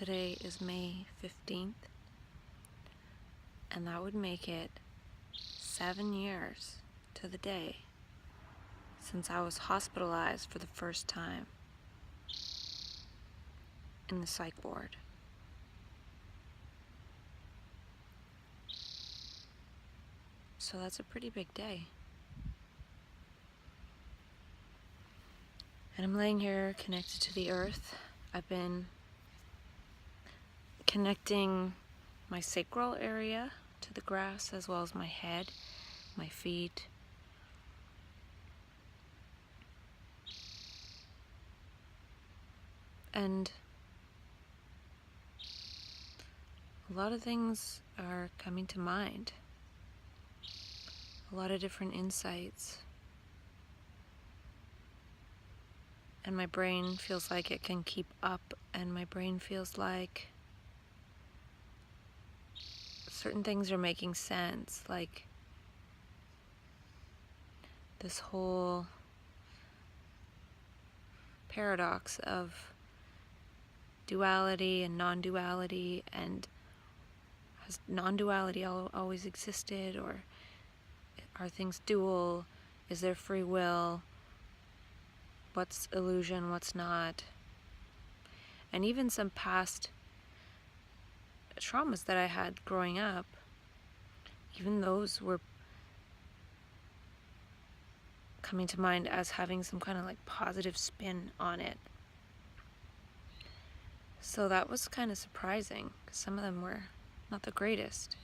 today is May 15th, and that would make it 7 years to the day since I was hospitalized for the first time in the psych ward. So that's a pretty big day. And I'm laying here connected to the earth. I've been connecting my sacral area to the grass, as well as my head, my feet. And a lot of things are coming to mind. A lot of different insights. And my brain feels like it can keep up, and my brain feels like certain things are making sense, like this whole paradox of duality and non-duality, and has non-duality always existed, or are things dual? Is there free will? What's illusion, what's not? And even some past traumas that I had growing up, even those were coming to mind as having some kind of like positive spin on it. So that was kind of surprising, because some of them were not the greatest.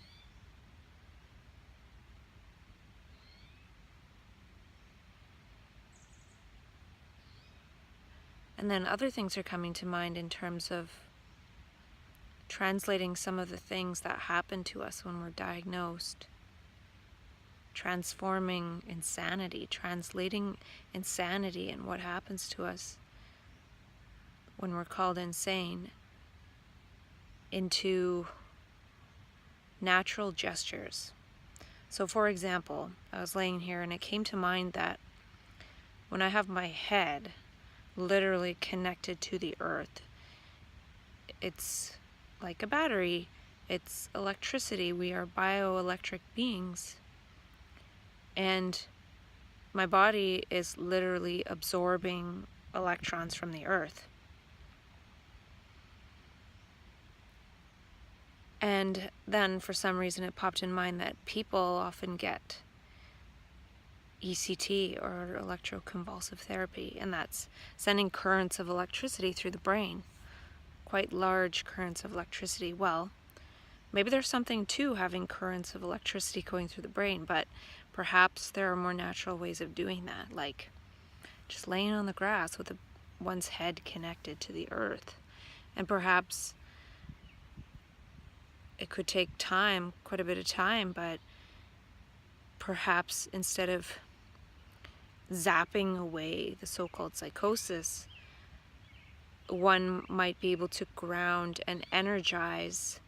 And then other things are coming to mind in terms of translating some of the things that happen to us when we're diagnosed. Transforming insanity, translating insanity and what happens to us when we're called insane into natural gestures. So for example, I was laying here and it came to mind that when I have my head literally connected to the earth, it's like a battery, it's electricity, we are bioelectric beings, and my body is literally absorbing electrons from the earth. And then for some reason it popped in mind that people often get ECT, or electroconvulsive therapy, and that's sending currents of electricity through the brain, quite large currents of electricity. Well, maybe there's something to having currents of electricity going through the brain, but perhaps there are more natural ways of doing that, like just laying on the grass with one's head connected to the earth. And perhaps it could take time, quite a bit of time, but perhaps instead of zapping away the so-called psychosis, one might be able to ground and energize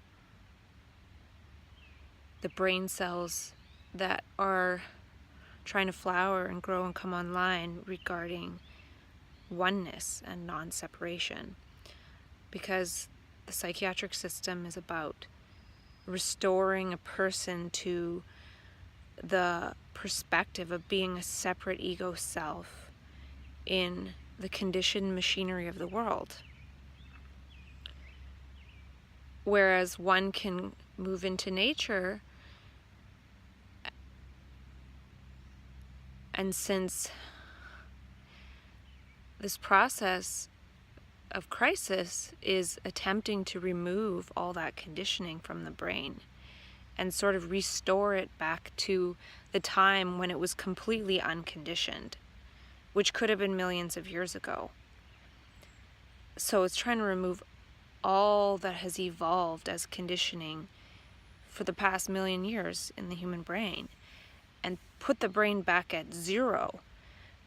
the brain cells that are trying to flower and grow and come online regarding oneness and non-separation. Because the psychiatric system is about restoring a person to the perspective of being a separate ego self in the conditioned machinery of the world. Whereas one can move into nature, and since this process of crisis is attempting to remove all that conditioning from the brain and sort of restore it back to the time when it was completely unconditioned, which could have been millions of years ago. So it's trying to remove all that has evolved as conditioning for the past million years in the human brain and put the brain back at zero,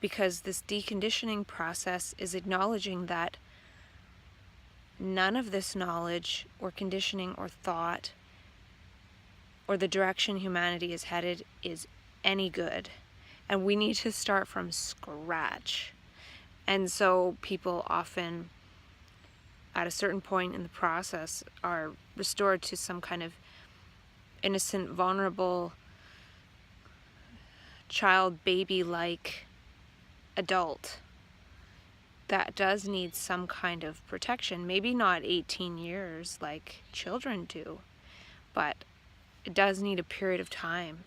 because this deconditioning process is acknowledging that none of this knowledge or conditioning or thought or the direction humanity is headed is any good, and we need to start from scratch. And so people often at a certain point in the process, are restored to some kind of innocent, vulnerable, child, baby-like adult that does need some kind of protection. Maybe not 18 years like children do, but it does need a period of time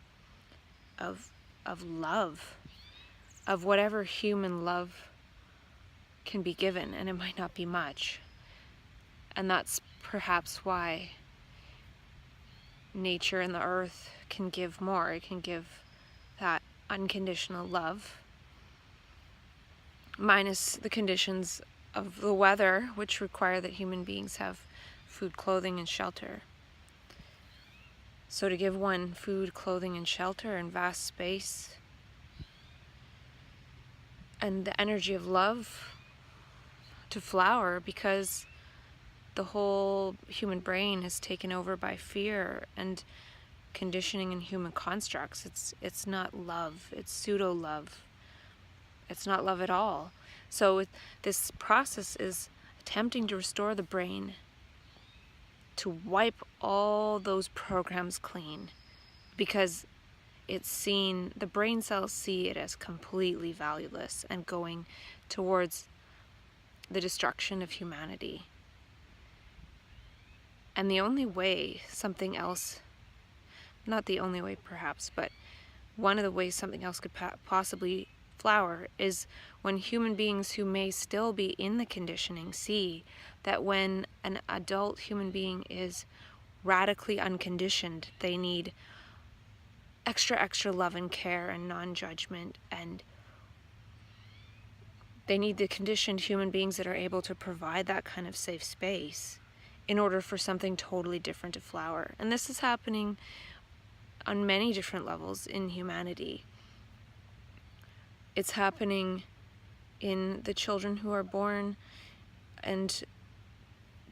of love, of whatever human love can be given, and it might not be much. And that's perhaps why nature and the earth can give more. It can give that unconditional love, minus the conditions of the weather, which require that human beings have food, clothing, and shelter. So to give one food, clothing, and shelter and vast space, and the energy of love to flower, because the whole human brain is taken over by fear and conditioning and human constructs. It's not love, it's pseudo-love. It's not love at all. So this process is attempting to restore the brain, to wipe all those programs clean, because it's seen, the brain cells see it as completely valueless and going towards the destruction of humanity. And the only way something else, not the only way perhaps, but one of the ways something else could possibly flower is when human beings who may still be in the conditioning see that when an adult human being is radically unconditioned, they need extra love and care and non-judgment, and they need the conditioned human beings that are able to provide that kind of safe space in order for something totally different to flower. And this is happening on many different levels in humanity. It's happening in the children who are born and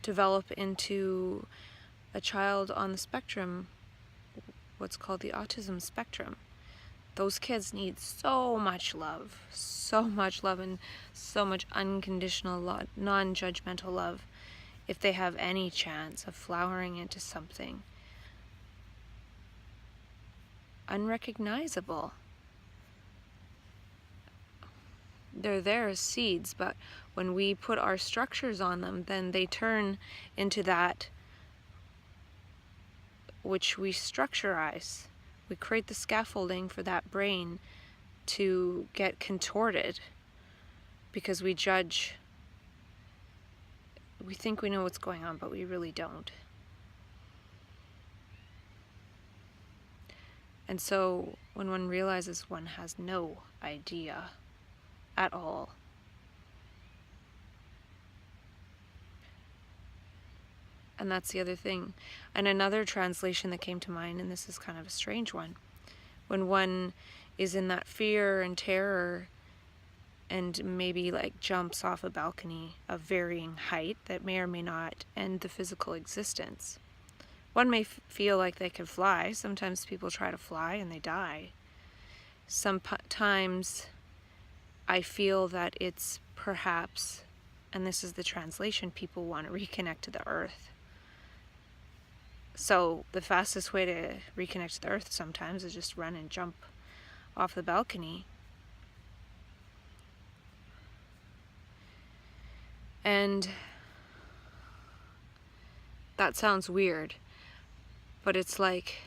develop into a child on the spectrum, what's called the autism spectrum. Those kids need so much love, and so much unconditional love, non-judgmental love, if they have any chance of flowering into something unrecognizable. They're there as seeds, but when we put our structures on them, then they turn into that which we structurize. We create the scaffolding for that brain to get contorted because we judge. We think we know what's going on, but we really don't. And so when one realizes one has no idea at all, and that's the other thing. And another translation that came to mind, and this is kind of a strange one, when one is in that fear and terror and maybe like jumps off a balcony of varying height that may or may not end the physical existence. One may feel like they can fly. Sometimes people try to fly and they die. Sometimes I feel that it's perhaps, and this is the translation, people want to reconnect to the earth. So the fastest way to reconnect to the earth sometimes is just run and jump off the balcony. And that sounds weird, but it's like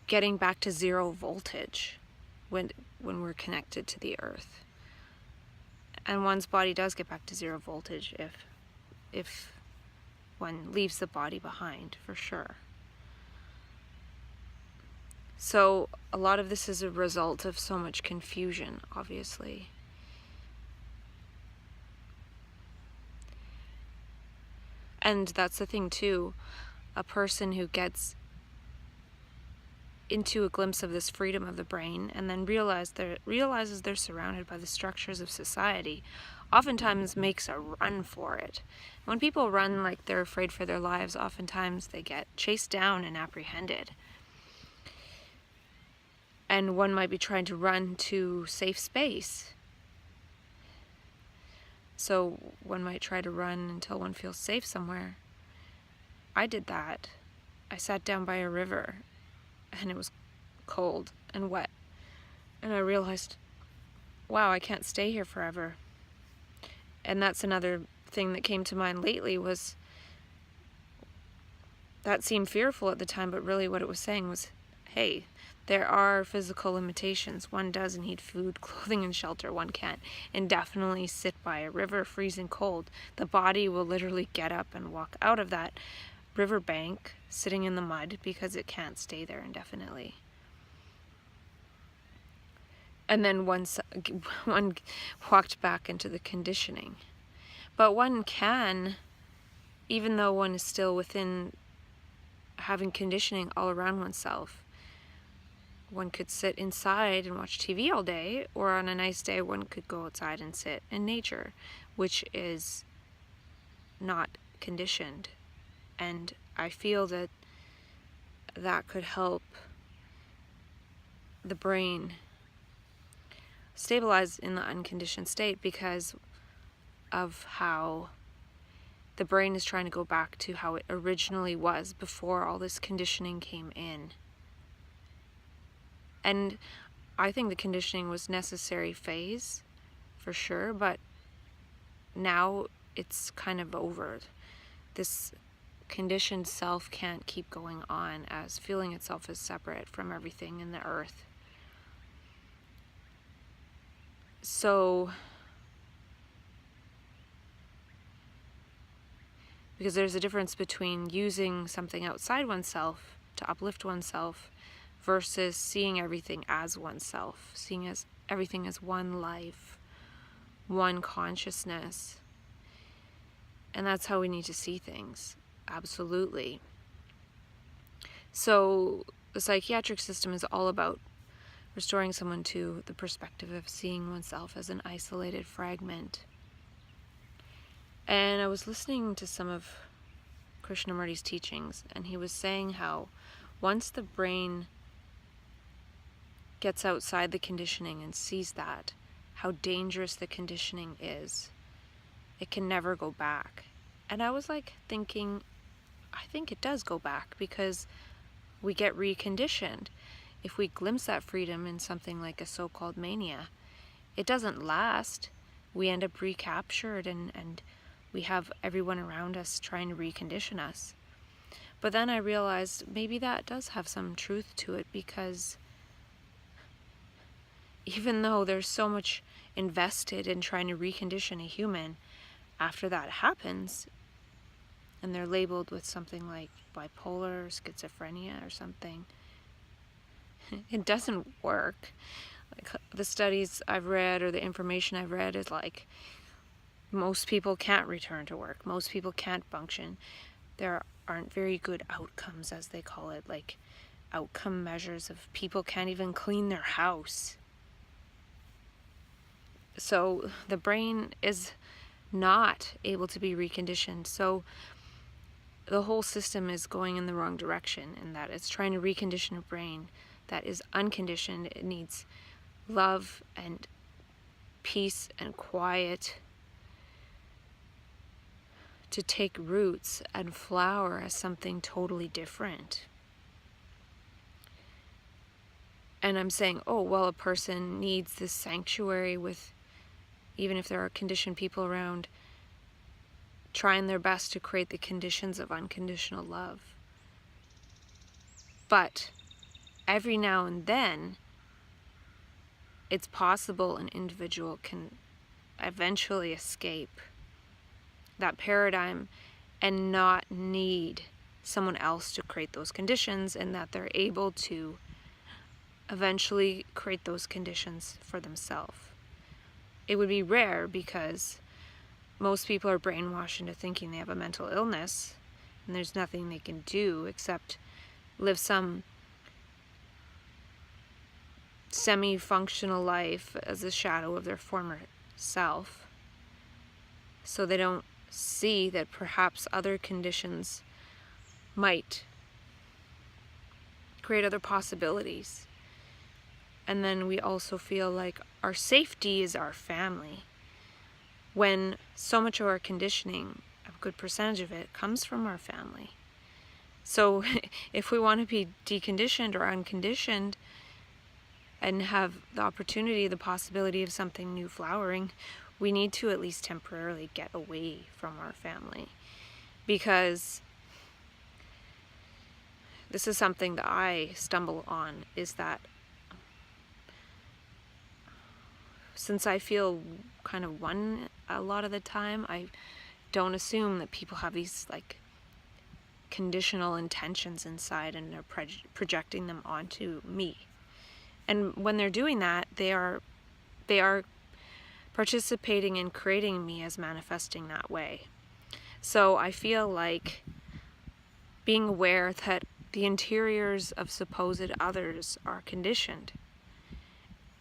getting back to zero voltage when we're connected to the earth. And one's body does get back to zero voltage if one leaves the body behind, for sure. So a lot of this is a result of so much confusion, obviously. And that's the thing too, a person who gets into a glimpse of this freedom of the brain and then realizes they're surrounded by the structures of society, oftentimes makes a run for it. When people run like they're afraid for their lives, oftentimes they get chased down and apprehended. And one might be trying to run to safe space. So one might try to run until one feels safe somewhere. I did that. I sat down by a river, and it was cold and wet. And I realized, wow, I can't stay here forever. And that's another thing that came to mind lately, was that seemed fearful at the time, but really what it was saying was, hey, there are physical limitations. One does need food, clothing, and shelter. One can't indefinitely sit by a river freezing cold. The body will literally get up and walk out of that riverbank sitting in the mud because it can't stay there indefinitely. And then one walked back into the conditioning. But one can, even though one is still within having conditioning all around oneself, one could sit inside and watch TV all day, or on a nice day one could go outside and sit in nature, which is not conditioned. And I feel that that could help the brain stabilize in the unconditioned state, because of how the brain is trying to go back to how it originally was before all this conditioning came in. And I think the conditioning was necessary phase, for sure, but now it's kind of over. This conditioned self can't keep going on as feeling itself as separate from everything in the earth. So, because there's a difference between using something outside oneself to uplift oneself versus seeing everything as oneself, seeing everything as one life, one consciousness. And that's how we need to see things, absolutely. So the psychiatric system is all about restoring someone to the perspective of seeing oneself as an isolated fragment. And I was listening to some of Krishnamurti's teachings, and he was saying how once the brain gets outside the conditioning and sees that, how dangerous the conditioning is, it can never go back. And I was like thinking, I think it does go back, because we get reconditioned. If we glimpse that freedom in something like a so-called mania, it doesn't last. We end up recaptured, and we have everyone around us trying to recondition us. But then I realized maybe that does have some truth to it, because even though there's so much invested in trying to recondition a human, after that happens, and they're labeled with something like bipolar or schizophrenia or something, it doesn't work. Like, the studies I've read or the information I've read is like, most people can't return to work. Most people can't function. There aren't very good outcomes, as they call it, like outcome measures of people can't even clean their house. So the brain is not able to be reconditioned. So the whole system is going in the wrong direction, in that it's trying to recondition a brain that is unconditioned. It needs love and peace and quiet to take roots and flower as something totally different. And I'm saying, oh, well, a person needs this sanctuary with, even if there are conditioned people around, trying their best to create the conditions of unconditional love. But every now and then, it's possible an individual can eventually escape that paradigm and not need someone else to create those conditions, and that they're able to eventually create those conditions for themselves. It would be rare, because most people are brainwashed into thinking they have a mental illness and there's nothing they can do except live some semi-functional life as a shadow of their former self, so they don't see that perhaps other conditions might create other possibilities. And then we also feel like our safety is our family. when so much of our conditioning, a good percentage of it, comes from our family. So if we want to be deconditioned or unconditioned and have the opportunity, the possibility of something new flowering, we need to at least temporarily get away from our family. Because this is something that I stumble on, is that since I feel kind of one a lot of the time, I don't assume that people have these like conditional intentions inside and are projecting them onto me. And when they're doing that, they are participating in creating me as manifesting that way. So I feel like being aware that the interiors of supposed others are conditioned,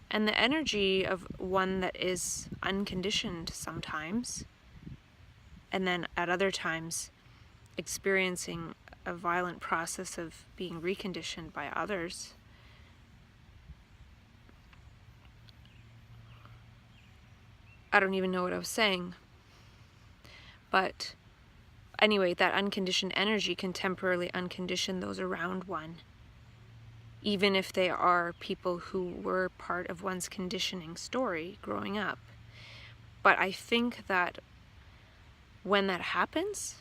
and the energy of one that is unconditioned sometimes, and then at other times experiencing a violent process of being reconditioned by others. I don't even know what I was saying. But anyway, that unconditioned energy can temporarily uncondition those around one, even if they are people who were part of one's conditioning story growing up. But I think that when that happens,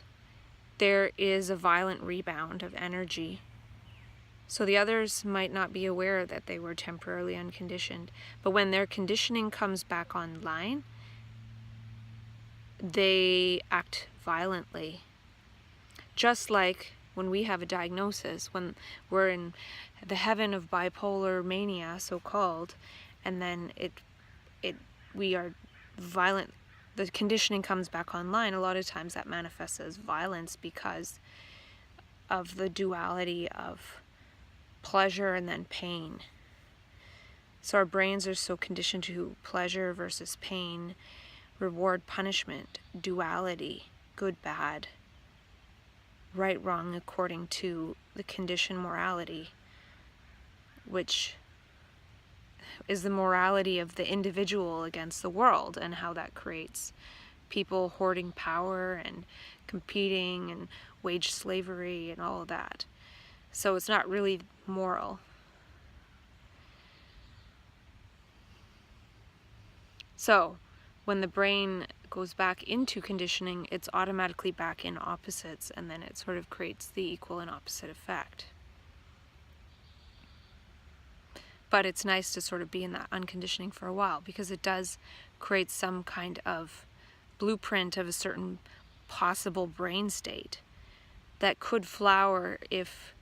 there is a violent rebound of energy. So the others might not be aware that they were temporarily unconditioned, but when their conditioning comes back online, they act violently. Just like when we have a diagnosis, when we're in the heaven of bipolar mania, so-called, and then we are violent, the conditioning comes back online. A lot of times that manifests as violence because of the duality of pleasure and then pain. So our brains are so conditioned to pleasure versus pain, reward, punishment, duality, good, bad, right, wrong, according to the conditioned morality, which is the morality of the individual against the world, and how that creates people hoarding power and competing and wage slavery and all of that. So it's not really moral. So when the brain goes back into conditioning, it's automatically back in opposites, and then it sort of creates the equal and opposite effect. But it's nice to sort of be in that unconditioning for a while, because it does create some kind of blueprint of a certain possible brain state that could flower if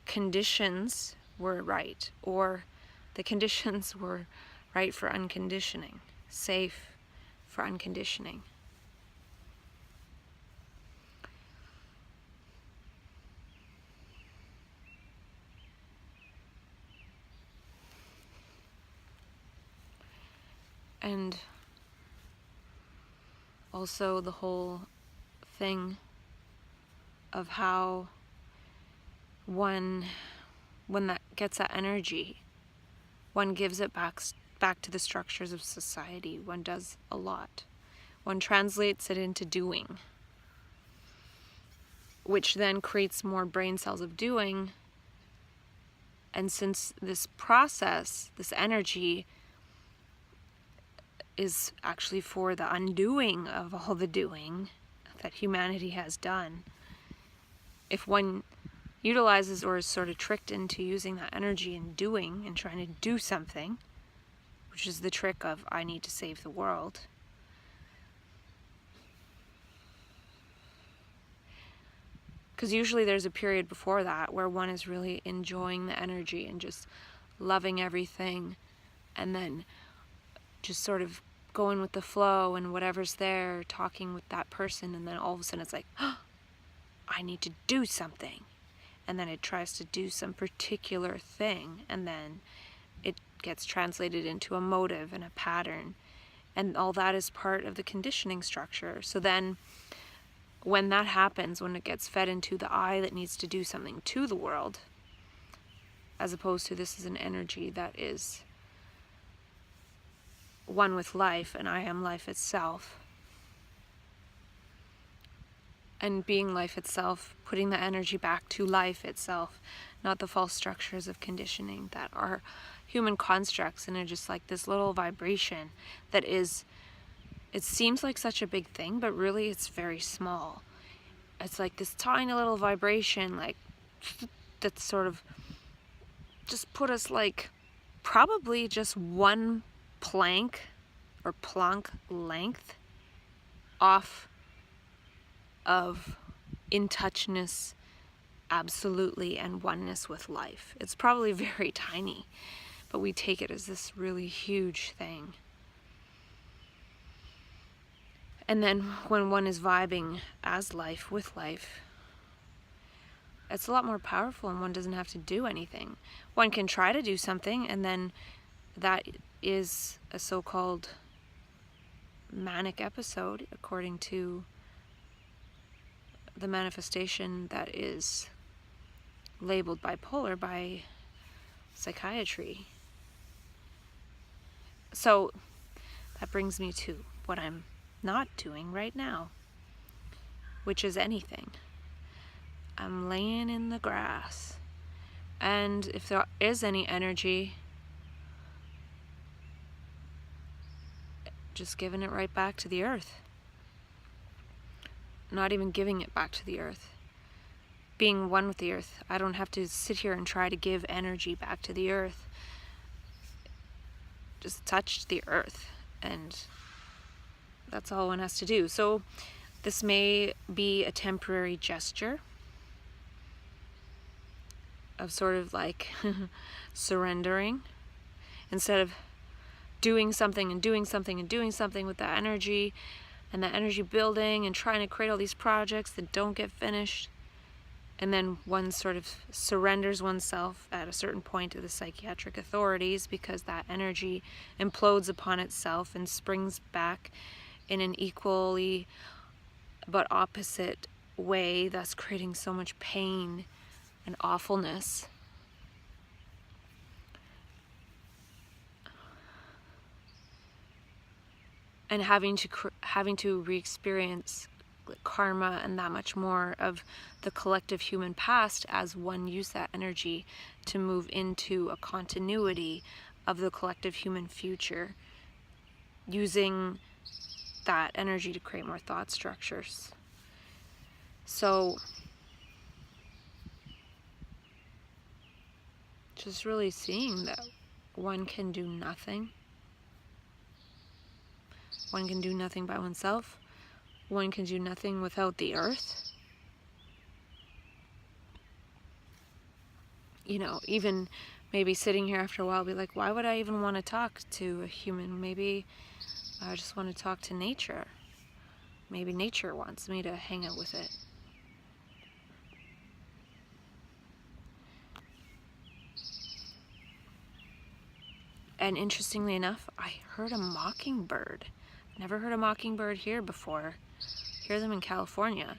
conditions were right, or the conditions were right for unconditioning, safe for unconditioning. And also the whole thing of how when that gets that energy, one gives it back to the structures of society. One does a lot. One translates it into doing, which then creates more brain cells of doing. And since this process, this energy, is actually for the undoing of all the doing that humanity has done, if one utilizes or is sort of tricked into using that energy and doing and trying to do something, which is the trick of I need to save the world, because usually there's a period before that where one is really enjoying the energy and just loving everything, and then just sort of going with the flow and whatever's there, talking with that person, and then all of a sudden it's like, oh, I need to do something. And then it tries to do some particular thing, and then it gets translated into a motive and a pattern, and all that is part of the conditioning structure. So then when that happens, when it gets fed into the I that needs to do something to the world, as opposed to this is an energy that is one with life, and I am life itself. And being life itself, putting the energy back to life itself, not the false structures of conditioning that are human constructs and are just like this little vibration that is, it seems like such a big thing, but really it's very small. It's like this tiny little vibration, like, that sort of just put us like probably just one plank or plonk length off of in touchness absolutely and oneness with life. It's probably very tiny, but we take it as this really huge thing. And then when one is vibing as life with life, it's a lot more powerful, and one doesn't have to do anything. One can try to do something, and then that is a so-called manic episode, according to the manifestation that is labeled bipolar by psychiatry. So that brings me to what I'm not doing right now, which is anything. I'm laying in the grass, and if there is any energy, just giving it right back to the earth. Not even giving it back to the earth. Being one with the earth. I don't have to sit here and try to give energy back to the earth. Just touch the earth, and that's all one has to do. So this may be a temporary gesture of sort of like surrendering, instead of doing something and doing something and doing something with that energy, and that energy building and trying to create all these projects that don't get finished. And then one sort of surrenders oneself at a certain point to the psychiatric authorities, because that energy implodes upon itself and springs back in an equally but opposite way, thus creating so much pain and awfulness. And having to re-experience karma and that much more of the collective human past as one used that energy to move into a continuity of the collective human future, using that energy to create more thought structures. So just really seeing that one can do nothing. One can do nothing by oneself. One can do nothing without the earth. You know, even maybe sitting here after a while, be like, why would I even want to talk to a human? Maybe I just want to talk to nature. Maybe nature wants me to hang out with it. And interestingly enough, I heard a mockingbird. Never heard a mockingbird here before. Hear them in California.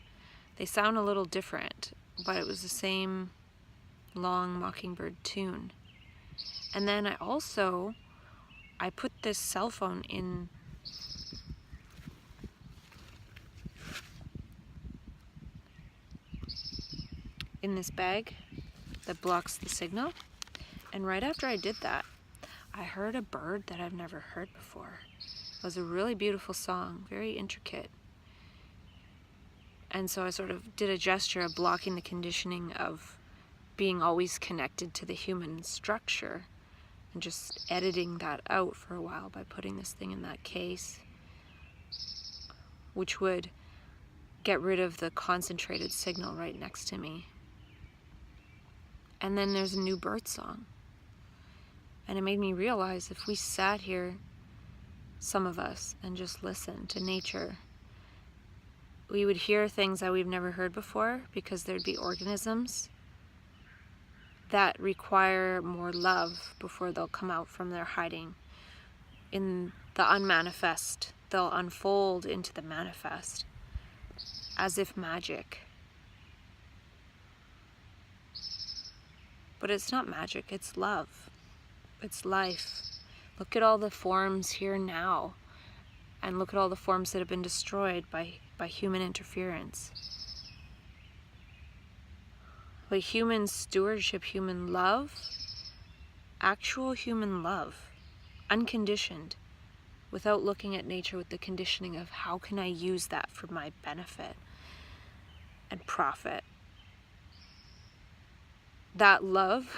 They sound a little different, but it was the same long mockingbird tune. And then I put this cell phone in this bag that blocks the signal. And right after I did that, I heard a bird that I've never heard before. It was a really beautiful song, very intricate. And so I sort of did a gesture of blocking the conditioning of being always connected to the human structure, and just editing that out for a while by putting this thing in that case, which would get rid of the concentrated signal right next to me. And then there's a new bird song. And it made me realize, if we sat here, some of us, and just listened to nature, we would hear things that we've never heard before, because there'd be organisms that require more love before they'll come out from their hiding in the unmanifest. They'll unfold into the manifest as if magic. But it's not magic, it's love. It's life. Look at all the forms here now, and look at all the forms that have been destroyed by human interference. But human stewardship, human love, actual human love, unconditioned, without looking at nature with the conditioning of how can I use that for my benefit and profit. That love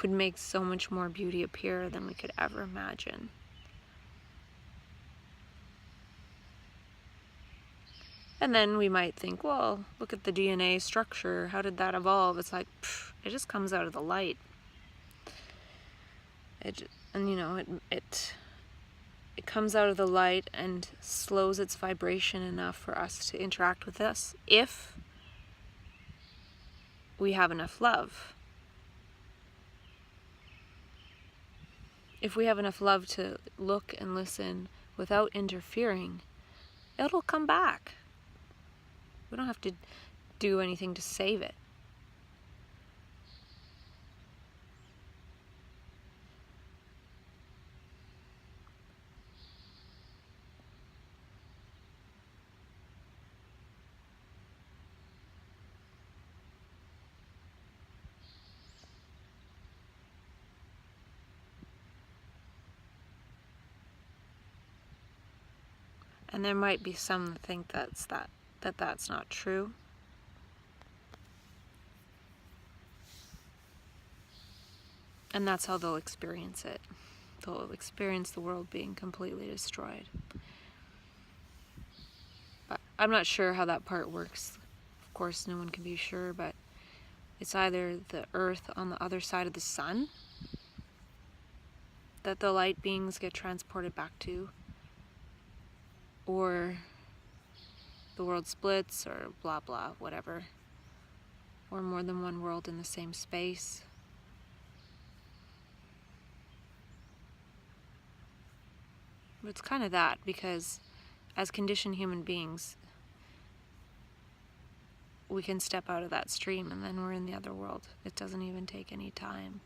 would make so much more beauty appear than we could ever imagine. And then we might think, well, look at the DNA structure. How did that evolve? It's like, it just comes out of the light. It comes out of the light and slows its vibration enough for us to interact with us if we have enough love. If we have enough love to look and listen without interfering, it'll come back. We don't have to do anything to save it. And there might be some that think that's not true. And that's how they'll experience it. They'll experience the world being completely destroyed. But I'm not sure how that part works. Of course, no one can be sure, but it's either the earth on the other side of the sun that the light beings get transported back to, or the world splits, or blah blah, whatever. Or more than one world in the same space. But it's kind of that, because as conditioned human beings, we can step out of that stream and then we're in the other world. It doesn't even take any time.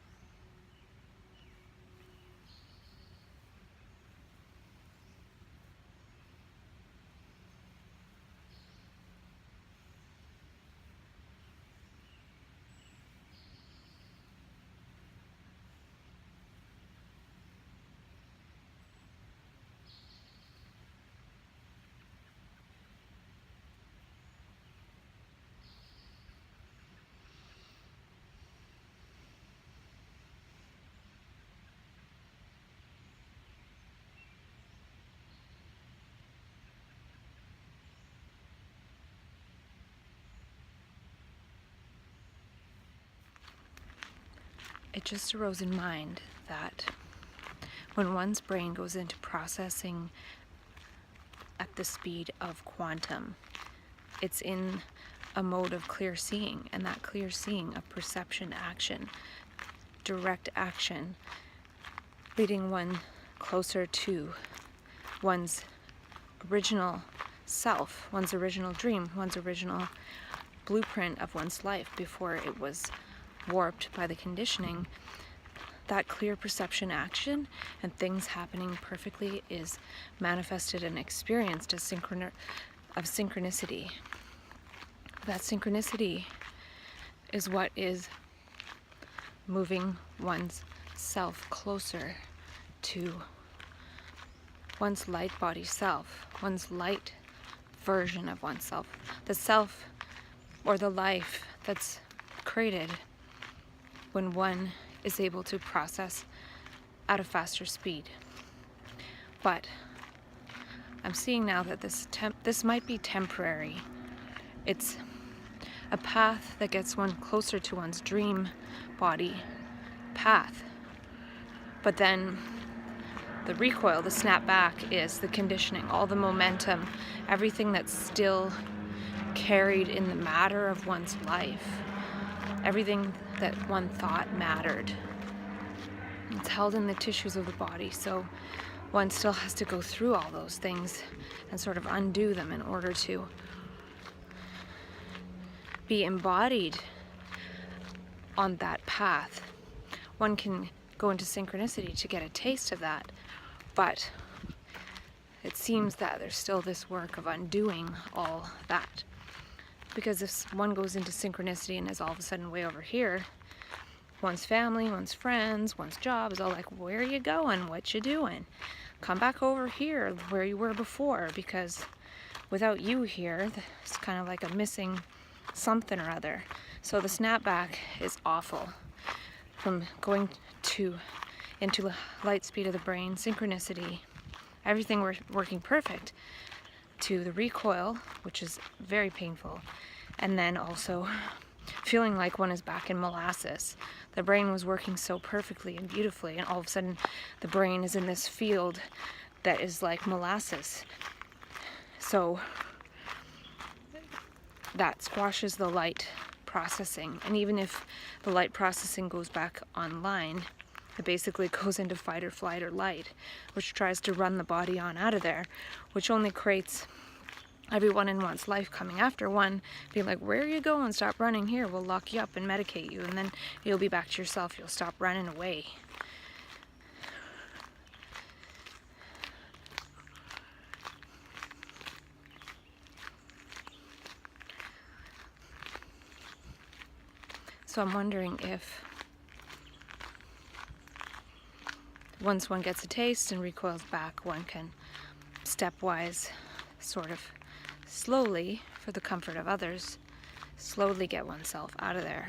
It just arose in mind that when one's brain goes into processing at the speed of quantum, it's in a mode of clear seeing, and that clear seeing of perception, action, direct action, leading one closer to one's original self, one's original dream, one's original blueprint of one's life before it was warped by the conditioning. That clear perception, action, and things happening perfectly is manifested and experienced as synchronicity. That synchronicity is what is moving one's self closer to one's light body self, one's light version of oneself, the self or the life that's created when one is able to process at a faster speed. But I'm seeing now that this might be temporary. It's a path that gets one closer to one's dream body path. But then the recoil, the snap back, is the conditioning, all the momentum, everything that's still carried in the matter of one's life, everything that one thought mattered. It's held in the tissues of the body, so one still has to go through all those things and sort of undo them in order to be embodied on that path. One can go into synchronicity to get a taste of that. But it seems that there's still this work of undoing all that. Because if one goes into synchronicity and is all of a sudden way over here, one's family, one's friends, one's job is all like, where are you going? What you doing? Come back over here where you were before, because without you here, it's kind of like a missing something or other. So the snapback is awful. From going into light speed of the brain, synchronicity, everything working perfect, to the recoil, which is very painful, and then also feeling like one is back in molasses. The brain was working so perfectly and beautifully, and all of a sudden the brain is in this field that is like molasses. So that squashes the light processing, and even if the light processing goes back online, it basically goes into fight or flight or light, which tries to run the body on out of there, which only creates everyone in one's life coming after one, being like, where are you going? Stop running here. We'll lock you up and medicate you, and then you'll be back to yourself. You'll stop running away. So I'm wondering if once one gets a taste and recoils back, one can stepwise, sort of slowly, for the comfort of others, slowly get oneself out of there.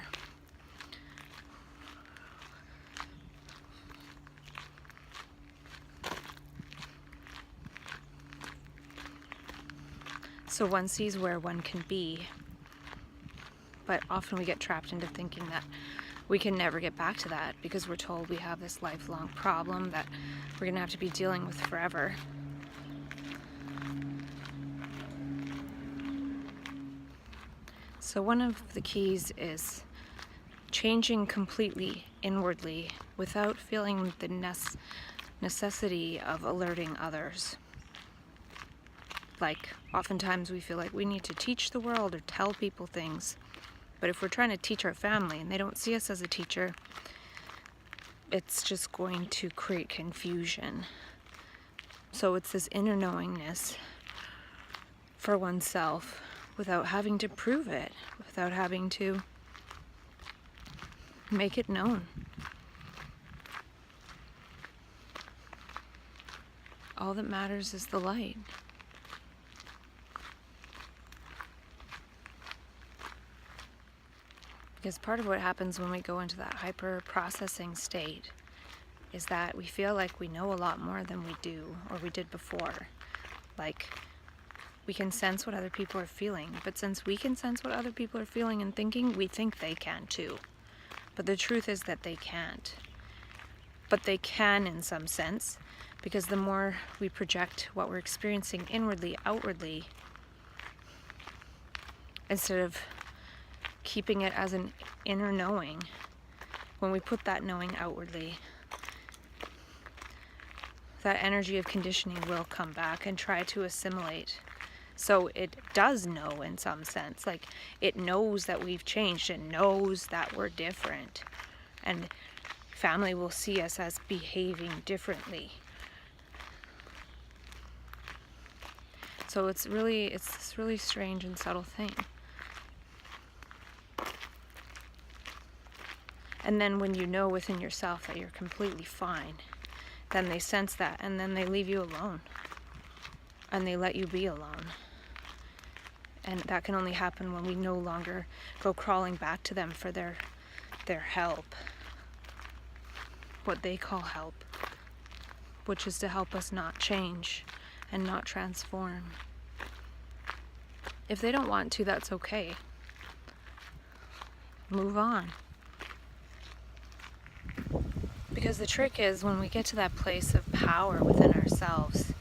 So one sees where one can be, but often we get trapped into thinking that we can never get back to that because we're told we have this lifelong problem that we're going to have to be dealing with forever. So one of the keys is changing completely inwardly without feeling the necessity of alerting others. Like, oftentimes we feel like we need to teach the world or tell people things. But if we're trying to teach our family and they don't see us as a teacher, it's just going to create confusion. So it's this inner knowingness for oneself without having to prove it, without having to make it known. All that matters is the light. Because part of what happens when we go into that hyper-processing state is that we feel like we know a lot more than we do, or we did before. Like, we can sense what other people are feeling, but since we can sense what other people are feeling and thinking, we think they can too. But the truth is that they can't. But they can in some sense, because the more we project what we're experiencing inwardly, outwardly, instead of keeping it as an inner knowing, when we put that knowing outwardly, that energy of conditioning will come back and try to assimilate. So it does know in some sense, like it knows that we've changed, it knows that we're different, and family will see us as behaving differently. So it's this really strange and subtle thing. And then when you know within yourself that you're completely fine, then they sense that, and then they leave you alone. And they let you be alone. And that can only happen when we no longer go crawling back to them for their help. What they call help. Which is to help us not change and not transform. If they don't want to, that's okay. Move on. Because the trick is when we get to that place of power within ourselves,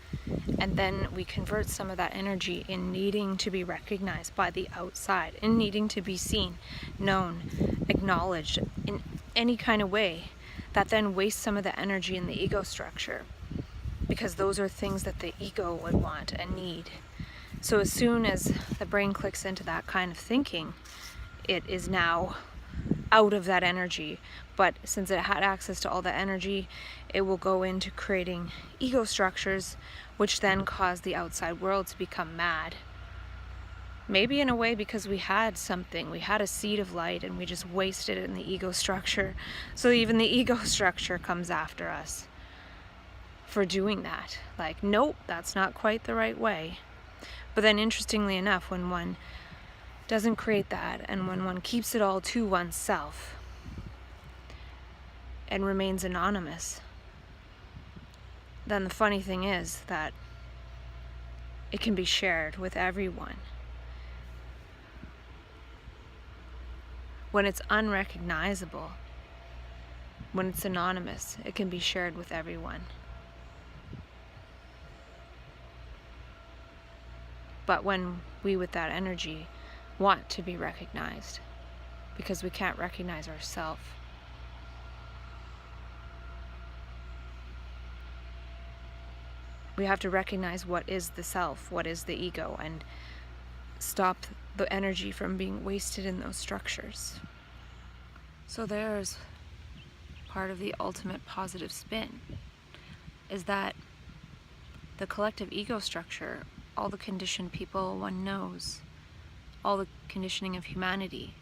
and then we convert some of that energy in needing to be recognized by the outside, in needing to be seen, known, acknowledged in any kind of way, that then wastes some of the energy in the ego structure. Because those are things that the ego would want and need. So as soon as the brain clicks into that kind of thinking, it is now out of that energy. But since it had access to all that energy, it will go into creating ego structures, which then cause the outside world to become mad. Maybe in a way because we had something, we had a seed of light, and we just wasted it in the ego structure. So even the ego structure comes after us for doing that. Like, nope, that's not quite the right way. But then interestingly enough, when one doesn't create that, and when one keeps it all to oneself and remains anonymous, then the funny thing is that it can be shared with everyone. When it's unrecognizable, when it's anonymous, it can be shared with everyone. But when we, with that energy, want to be recognized, because we can't recognize ourselves, we have to recognize what is the self, what is the ego, and stop the energy from being wasted in those structures. So there's part of the ultimate positive spin, is that the collective ego structure, all the conditioned people one knows, all the conditioning of humanity,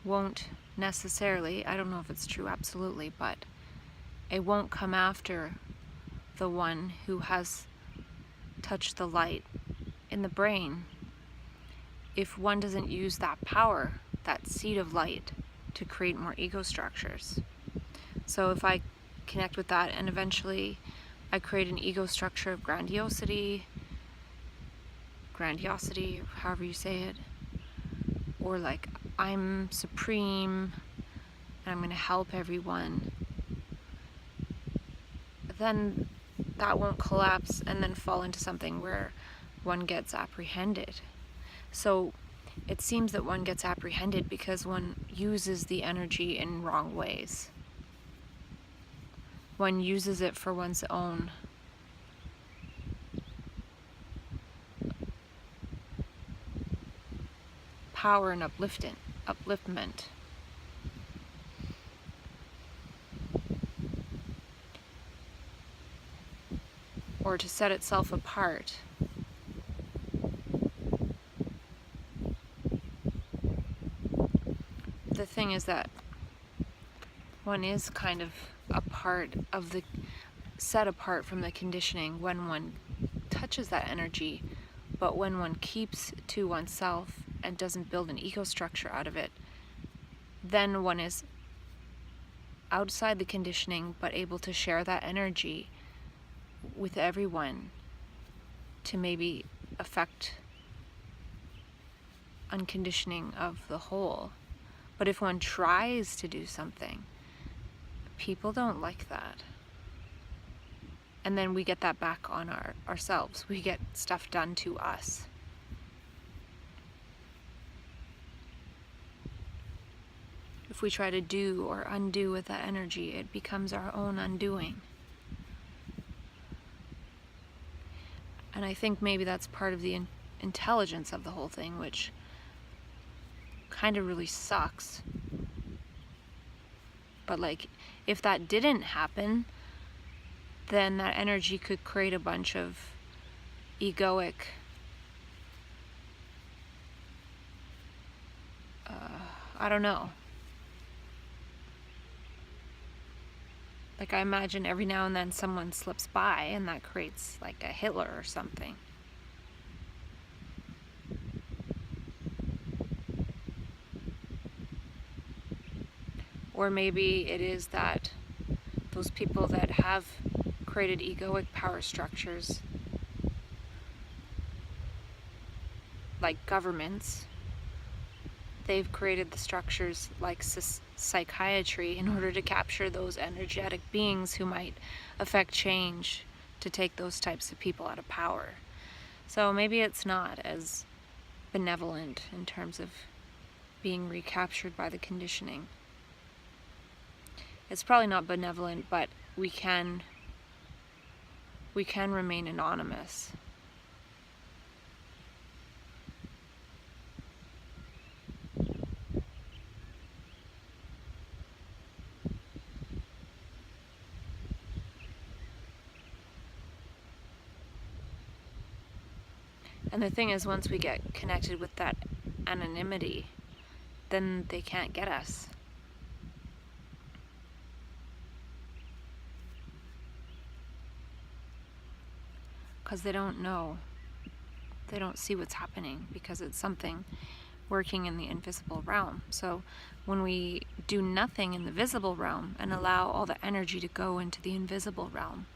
won't necessarily, I don't know if it's true absolutely, but it won't come after the one who has touched the light in the brain if one doesn't use that power, that seed of light, to create more ego structures. So if I connect with that and eventually I create an ego structure of grandiosity, however you say it, or like I'm supreme and I'm going to help everyone, then that won't collapse and then fall into something where one gets apprehended. So it seems that one gets apprehended because one uses the energy in wrong ways. One uses it for one's own power and upliftment. Or to set itself apart. The thing is that one is kind of a part of the, set apart from the conditioning when one touches that energy, but when one keeps to oneself and doesn't build an ego structure out of it, then one is outside the conditioning but able to share that energy with everyone to maybe affect unconditioning of the whole. But if one tries to do something, people don't like that. And then we get that back on ourselves. We get stuff done to us. If we try to do or undo with that energy, it becomes our own undoing. And I think maybe that's part of the intelligence of the whole thing, which kind of really sucks. But like, if that didn't happen, then that energy could create a bunch of egoic I don't know. Like, I imagine every now and then someone slips by and that creates like a Hitler or something. Or maybe it is that those people that have created egoic power structures, like governments, they've created the structures like psychiatry in order to capture those energetic beings who might affect change, to take those types of people out of power. So maybe it's not as benevolent in terms of being recaptured by the conditioning. It's probably not benevolent, but we can remain anonymous. And the thing is, once we get connected with that anonymity, then they can't get us. Because they don't know. They don't see what's happening because it's something working in the invisible realm. So when we do nothing in the visible realm and allow all the energy to go into the invisible realm.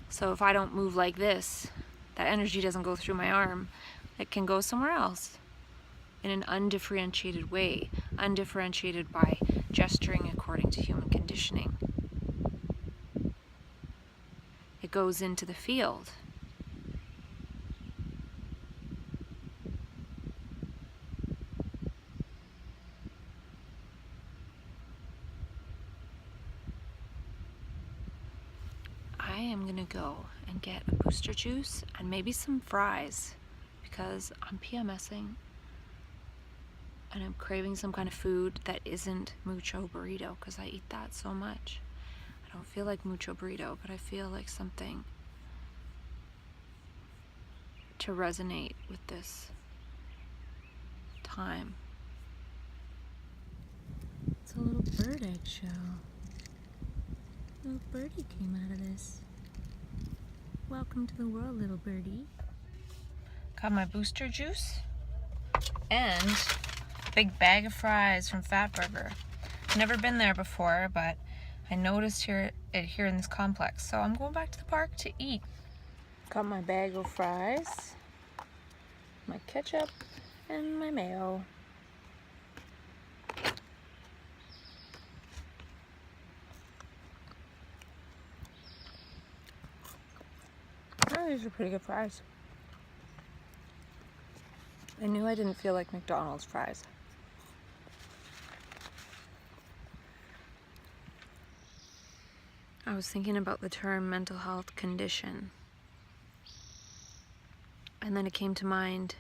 So if I don't move like this, that energy doesn't go through my arm. It can go somewhere else in an undifferentiated way, undifferentiated by gesturing according to human conditioning. It goes into the field. I am gonna go and get a booster juice and maybe some fries because I'm PMSing and I'm craving some kind of food that isn't mucho burrito because I eat that so much. I don't feel like mucho burrito, but I feel like something to resonate with this time. It's a little bird eggshell. A little birdie came out of this. Welcome to the world, little birdie. Got my booster juice and a big bag of fries from Fat Burger. Never been there before, but I noticed it here in this complex, so I'm going back to the park to eat. Got my bag of fries, my ketchup, and my mayo. Oh, these are pretty good fries. I knew I didn't feel like McDonald's fries. I was thinking about the term mental health condition. And then it came to mind,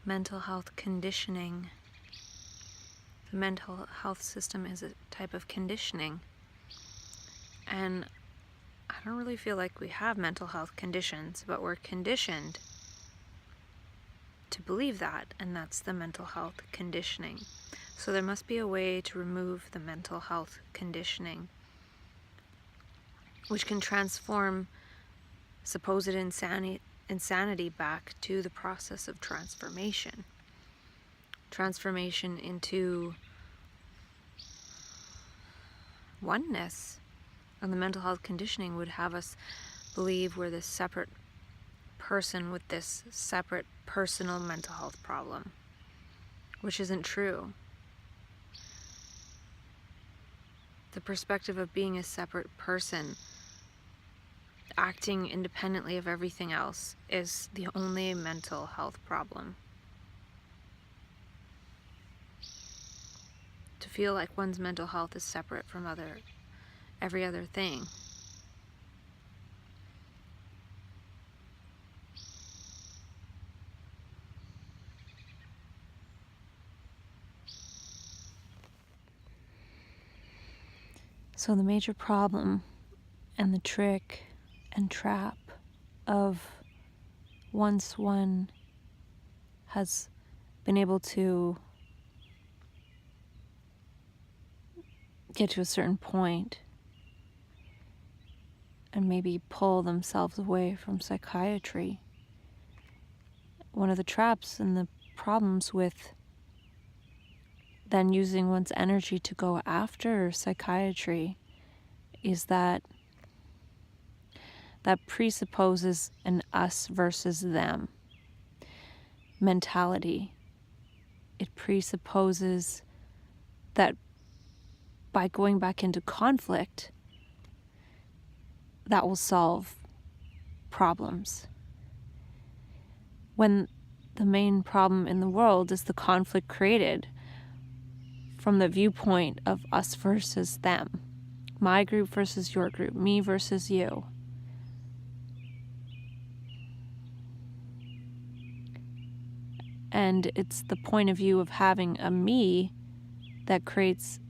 mental health conditioning. The mental health system is a type of conditioning. And I don't really feel like we have mental health conditions, but we're conditioned to believe that, and that's the mental health conditioning. So there must be a way to remove the mental health conditioning, which can transform supposed insanity back to the process of transformation. Transformation into oneness. And the mental health conditioning would have us believe we're this separate person with this separate personal mental health problem, which isn't true. The perspective of being a separate person, acting independently of everything else, is the only mental health problem. To feel like one's mental health is separate from every other thing. So the major problem and the trick and trap of once one has been able to get to a certain point and maybe pull themselves away from psychiatry. One of the traps and the problems with then using one's energy to go after psychiatry is that presupposes an us versus them mentality. It presupposes that by going back into conflict, that will solve problems. When the main problem in the world is the conflict created from the viewpoint of us versus them. My group versus your group, me versus you. And it's the point of view of having a me that creates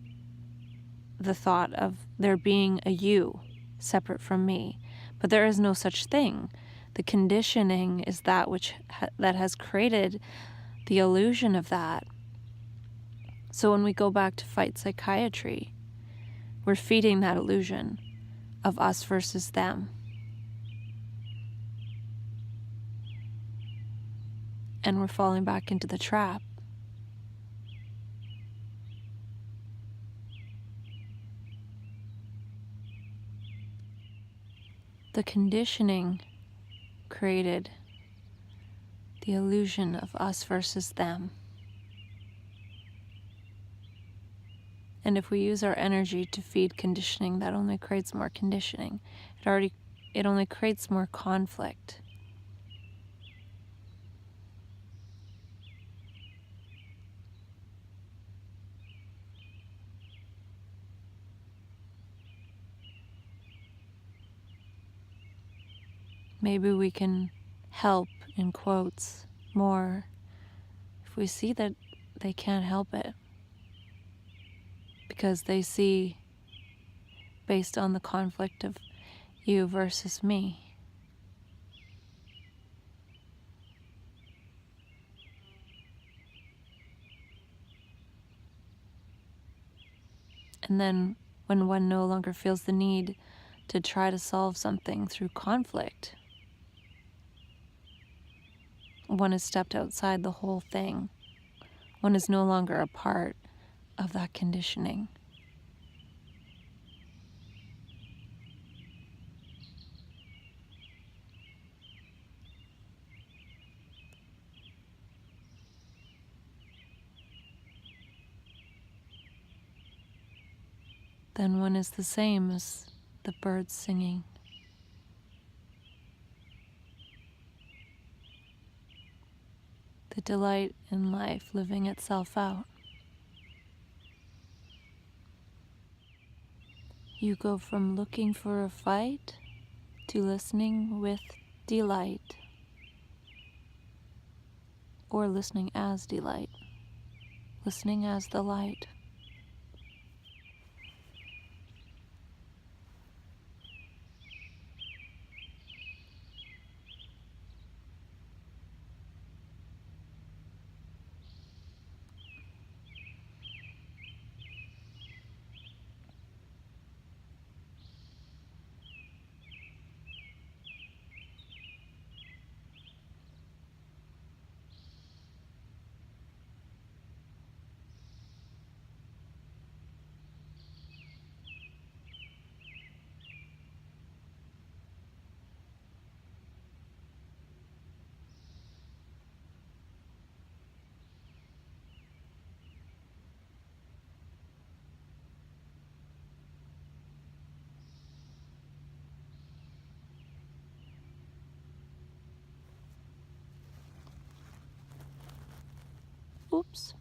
the thought of there being a you separate from me. But there is no such thing. The conditioning is that which that has created the illusion of that. So when we go back to fight psychiatry, we're feeding that illusion of us versus them. And we're falling back into the trap. The conditioning created the illusion of us versus them. And if we use our energy to feed conditioning, that only creates more conditioning. It only creates more conflict. Maybe we can help, in quotes, more if we see that they can't help it. Because they see based on the conflict of you versus me. And then when one no longer feels the need to try to solve something through conflict, one has stepped outside the whole thing. One is no longer a part of that conditioning. Then one is the same as the birds singing. The delight in life living itself out. You go from looking for a fight to listening with delight, or listening as delight, listening as the light. Oops.